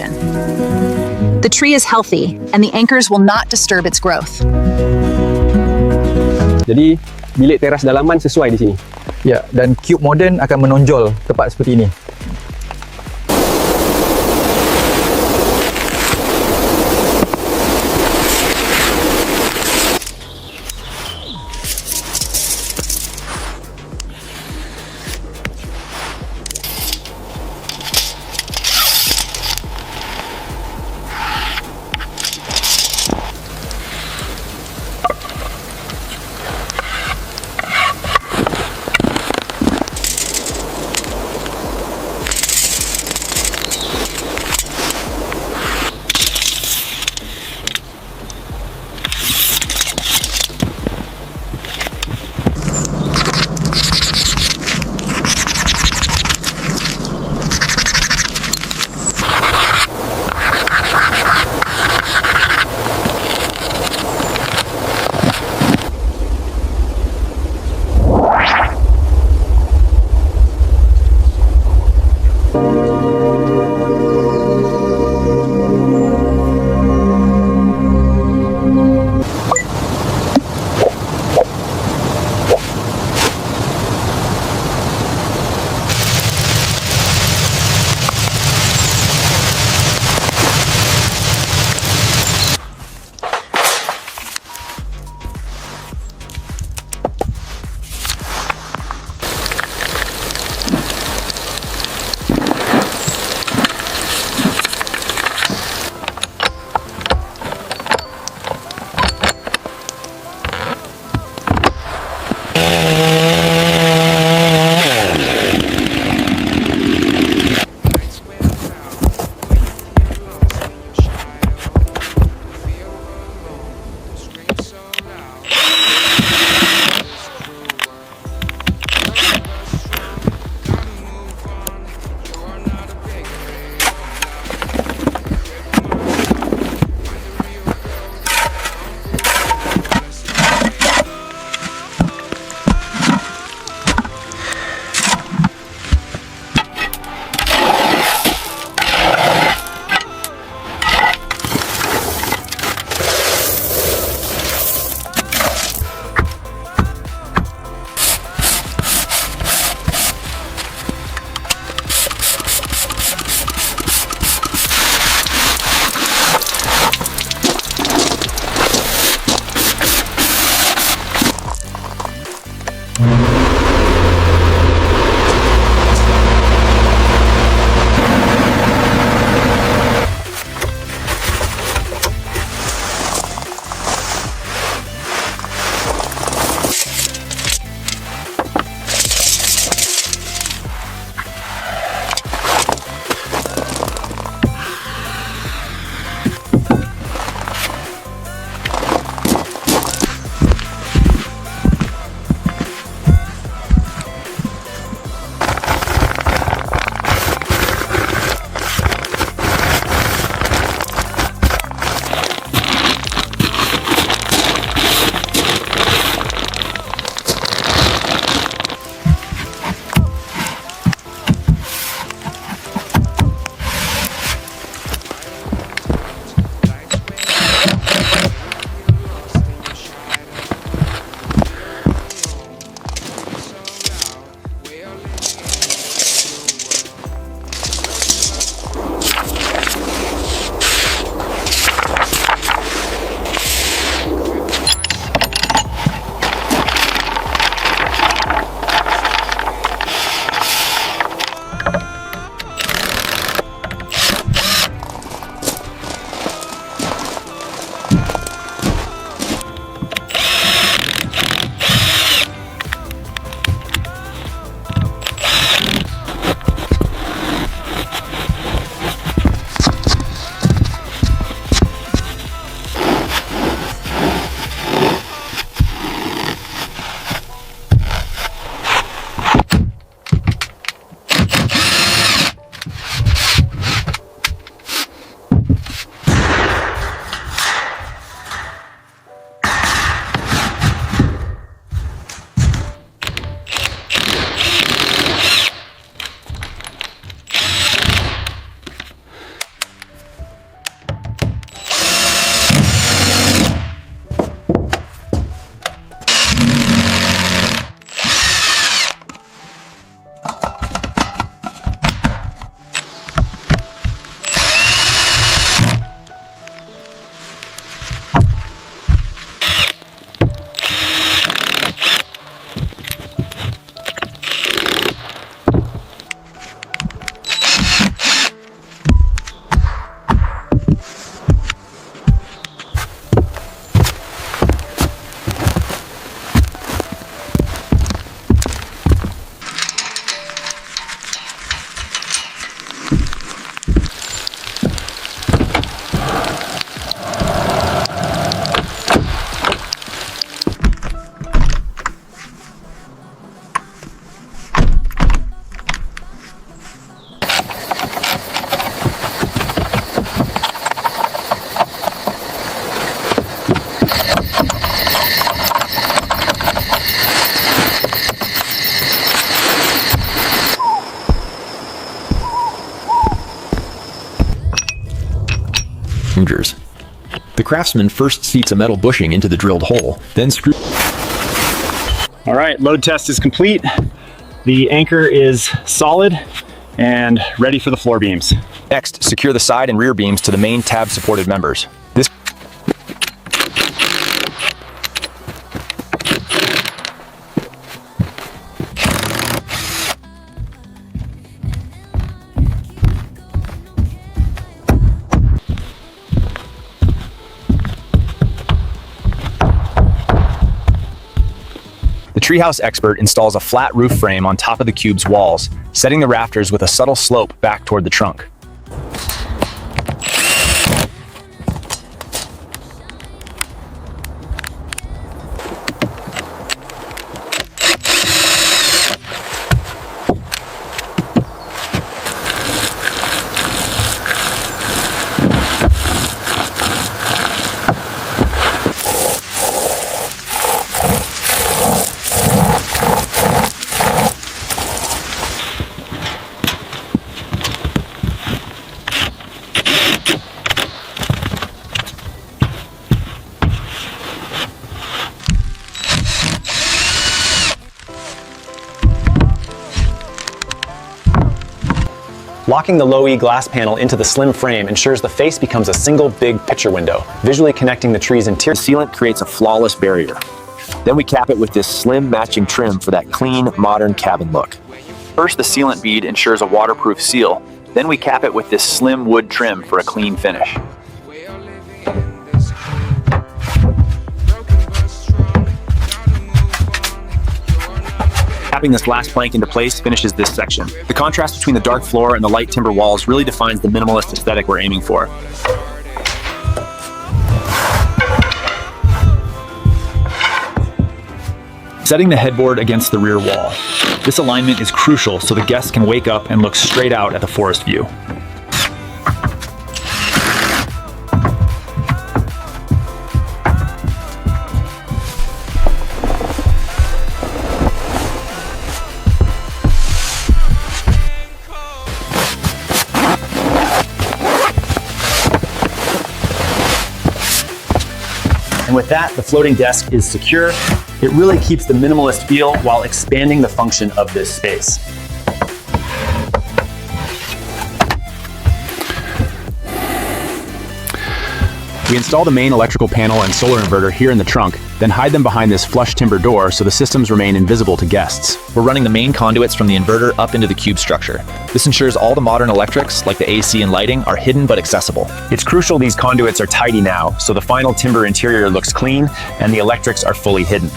foundation. The tree is healthy, and the anchors will not disturb its growth. Jadi, bilik teras dalaman sesuai di sini. Ya, dan cube moden akan menonjol tepat seperti ini. hingers. The craftsman first seats a metal bushing into the drilled hole, then screws. All right, load test is complete. The anchor is solid and ready for the floor beams. Next, secure the side and rear beams to the main tab-supported members. This The treehouse expert installs a flat roof frame on top of the cube's walls, setting the rafters with a subtle slope back toward the trunk. Locking the low-E glass panel into the slim frame ensures the face becomes a single big picture window, visually connecting the tree's interior. The sealant creates a flawless barrier. Then we cap it with this slim matching trim for that clean, modern cabin look. First, the sealant bead ensures a waterproof seal. Then we cap it with this slim wood trim for a clean finish. Tapping this last plank into place finishes this section. The contrast between the dark floor and the light timber walls really defines the minimalist aesthetic we're aiming for. Setting the headboard against the rear wall. This alignment is crucial so the guests can wake up and look straight out at the forest view. And with that, the floating desk is secure. It really keeps the minimalist feel while expanding the function of this space. We install the main electrical panel and solar inverter here in the trunk, then hide them behind this flush timber door so the systems remain invisible to guests. We're running the main conduits from the inverter up into the cube structure. This ensures all the modern electrics, like the AC and lighting, are hidden but accessible. It's crucial these conduits are tidy now, so the final timber interior looks clean and the electrics are fully hidden.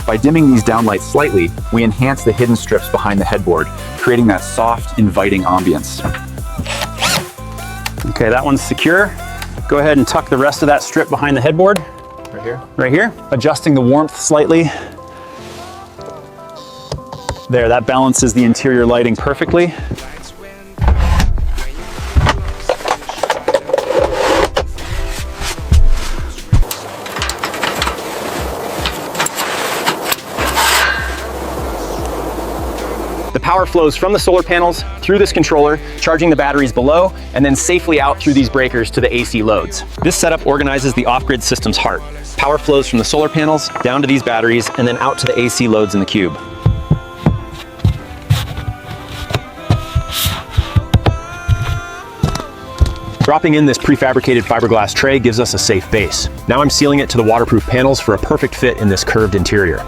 By dimming these downlights slightly, we enhance the hidden strips behind the headboard, creating that soft, inviting ambience. Okay, that one's secure. Go ahead and tuck the rest of that strip behind the headboard. Right here? Right here. Adjusting the warmth slightly. There, that balances the interior lighting perfectly. The power flows from the solar panels through this controller, charging the batteries below, and then safely out through these breakers to the AC loads. This setup organizes the off-grid system's heart. Power flows from the solar panels down to these batteries and then out to the AC loads in the cube. Dropping in this prefabricated fiberglass tray gives us a safe base. Now I'm sealing it to the waterproof panels for a perfect fit in this curved interior.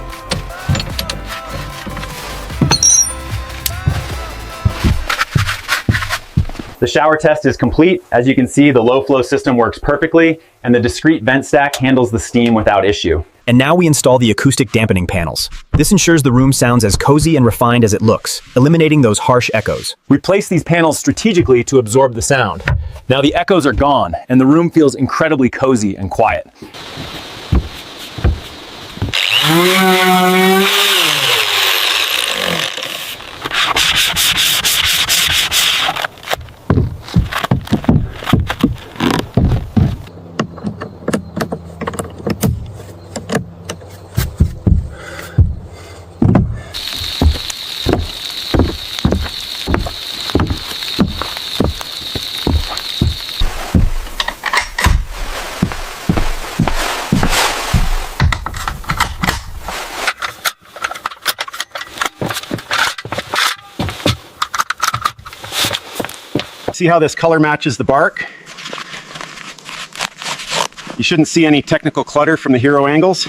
The shower test is complete. As you can see, the low flow system works perfectly and the discrete vent stack handles the steam without issue. And now we install the acoustic dampening panels. This ensures the room sounds as cozy and refined as it looks, eliminating those harsh echoes. We place these panels strategically to absorb the sound. Now the echoes are gone and the room feels incredibly cozy and quiet. See how this color matches the bark? You shouldn't see any technical clutter from the hero angles.